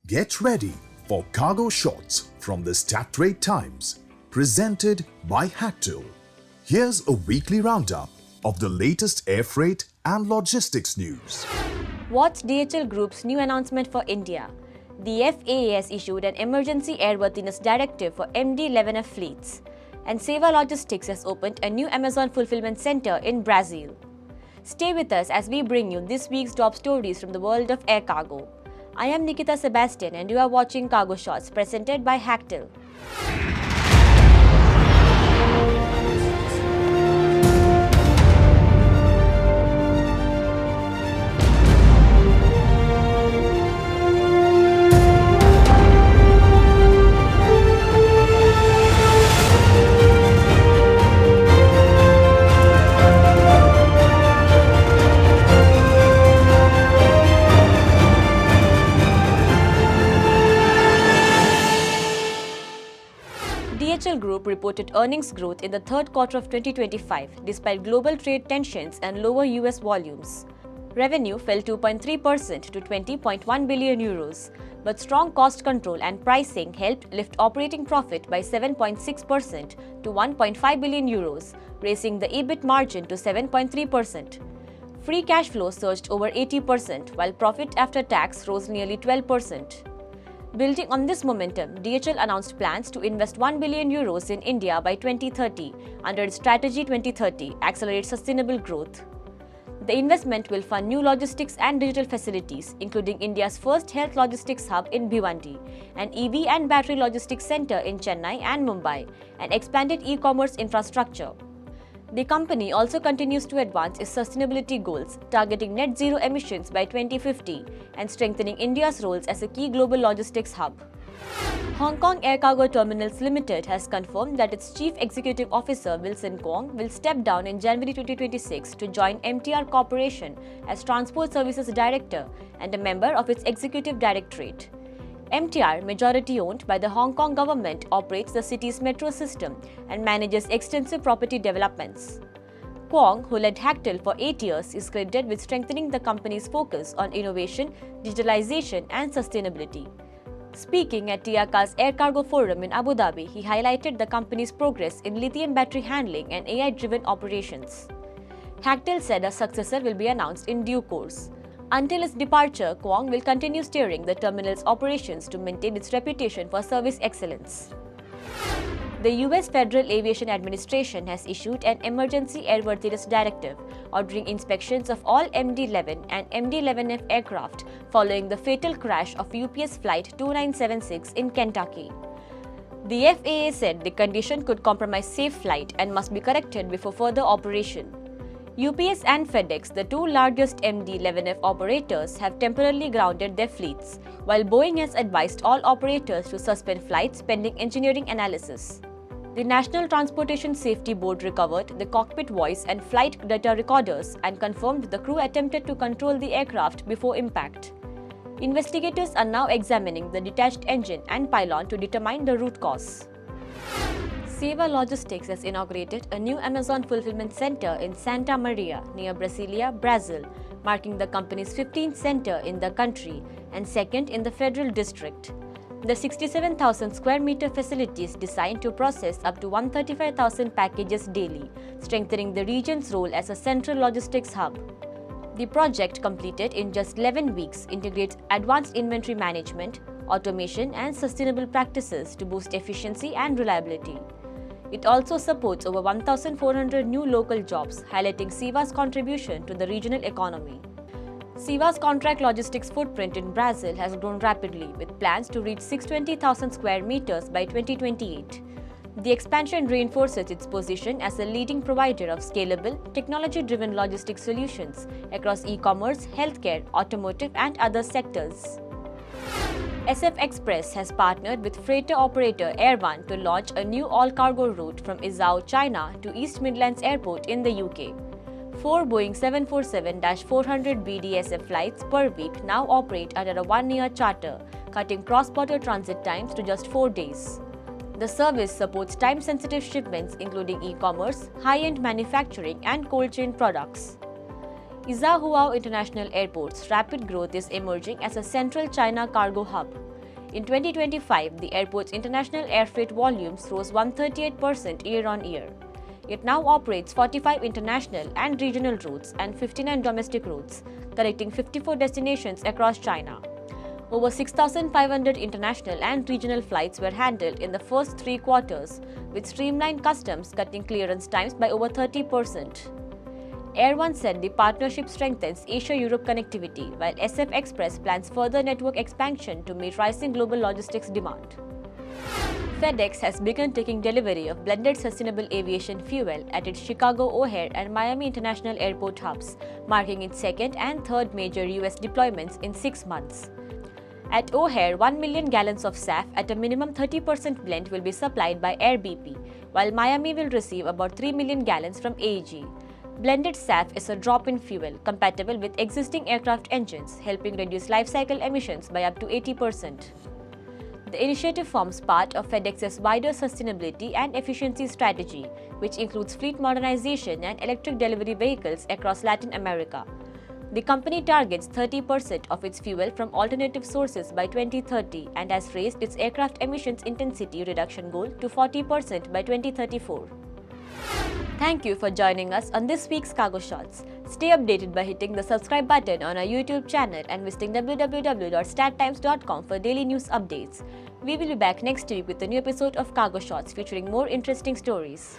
Get ready for cargo shots from the Strat Times, presented by Hactl. Here's a weekly roundup of the latest air freight and logistics news. What's DHL Group's new announcement for India? The FAA has issued an emergency airworthiness directive for MD-11 fleets. And Seva Logistics has opened a new Amazon fulfillment center in Brazil. Stay with us as we bring you this week's top stories from the world of air cargo. I am Nikita Sebastian and you are watching Cargo Shots presented by Hactl. DHL Group reported earnings growth in the third quarter of 2025 despite global trade tensions and lower US volumes. Revenue fell 2.3% to 20.1 billion euros, but strong cost control and pricing helped lift operating profit by 7.6% to 1.5 billion euros, raising the EBIT margin to 7.3%. Free cash flow surged over 80%, while profit after tax rose nearly 12%. Building on this momentum, DHL announced plans to invest 1 billion euros in India by 2030 under its Strategy 2030, Accelerate Sustainable Growth. The investment will fund new logistics and digital facilities, including India's first health logistics hub in Bhiwandi, an EV and battery logistics center in Chennai and Mumbai, and expanded e-commerce infrastructure. The company also continues to advance its sustainability goals, targeting net zero emissions by 2050 and strengthening India's roles as a key global logistics hub. Hong Kong Air Cargo Terminals Limited has confirmed that its Chief Executive Officer Wilson Kwong will step down in January 2026 to join MTR Corporation as Transport Services Director and a member of its Executive Directorate. MTR, majority owned by the Hong Kong government, operates the city's metro system and manages extensive property developments. Kwong, who led Hactl for 8 years, is credited with strengthening the company's focus on innovation, digitalization, and sustainability. Speaking at TIACA's Air Cargo Forum in Abu Dhabi, he highlighted the company's progress in lithium battery handling and AI-driven operations. Hactl said a successor will be announced in due course. Until its departure, Kwong will continue steering the terminal's operations to maintain its reputation for service excellence. The US Federal Aviation Administration has issued an emergency airworthiness directive ordering inspections of all MD-11 and MD-11F aircraft following the fatal crash of UPS Flight 2976 in Kentucky. The FAA said the condition could compromise safe flight and must be corrected before further operation. UPS and FedEx, the two largest MD-11F operators, have temporarily grounded their fleets, while Boeing has advised all operators to suspend flights pending engineering analysis. The National Transportation Safety Board recovered the cockpit voice and flight data recorders and confirmed the crew attempted to control the aircraft before impact. Investigators are now examining the detached engine and pylon to determine the root cause. Seva Logistics has inaugurated a new Amazon fulfillment center in Santa Maria, near Brasilia, Brazil, marking the company's 15th center in the country and second in the Federal District. The 67,000 square meter facility is designed to process up to 135,000 packages daily, strengthening the region's role as a central logistics hub. The project, completed in just 11 weeks, integrates advanced inventory management, automation, and sustainable practices to boost efficiency and reliability. It also supports over 1,400 new local jobs, highlighting Seva's contribution to the regional economy. Seva's contract logistics footprint in Brazil has grown rapidly, with plans to reach 620,000 square meters by 2028. The expansion reinforces its position as a leading provider of scalable, technology-driven logistics solutions across e-commerce, healthcare, automotive, and other sectors. SF Express has partnered with freighter operator Air One to launch a new all-cargo route from Izhao, China to East Midlands Airport in the UK. 4 Boeing 747-400 BDSF flights per week now operate under a one-year charter, cutting cross-border transit times to just 4 days. The service supports time-sensitive shipments including e-commerce, high-end manufacturing, and cold chain products. Izhao International Airport's rapid growth is emerging as a central China cargo hub. In 2025, the airport's international air freight volumes rose 138% year-on-year. It now operates 45 international and regional routes and 59 domestic routes, connecting 54 destinations across China. Over 6,500 international and regional flights were handled in the first 3 quarters, with streamlined customs cutting clearance times by over 30%. Air One said the partnership strengthens Asia-Europe connectivity, while SF Express plans further network expansion to meet rising global logistics demand. FedEx has begun taking delivery of blended sustainable aviation fuel at its Chicago O'Hare and Miami International Airport hubs, marking its second and third major US deployments in 6 months. At O'Hare, 1 million gallons of SAF at a minimum 30% blend will be supplied by Air BP, while Miami will receive about 3 million gallons from AEG. Blended SAF is a drop-in fuel compatible with existing aircraft engines, helping reduce life cycle emissions by up to 80%. The initiative forms part of FedEx's wider sustainability and efficiency strategy, which includes fleet modernization and electric delivery vehicles across Latin America. The company targets 30% of its fuel from alternative sources by 2030 and has raised its aircraft emissions intensity reduction goal to 40% by 2034. Thank you for joining us on this week's Cargo Shots. Stay updated by hitting the subscribe button on our YouTube channel and visiting www.stattimes.com for daily news updates. We will be back next week with a new episode of Cargo Shots featuring more interesting stories.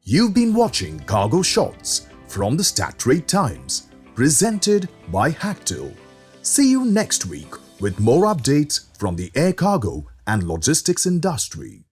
You've been watching Cargo Shots from the Start Times, presented by Hactl. See you next week with more updates from the air cargo and logistics industry.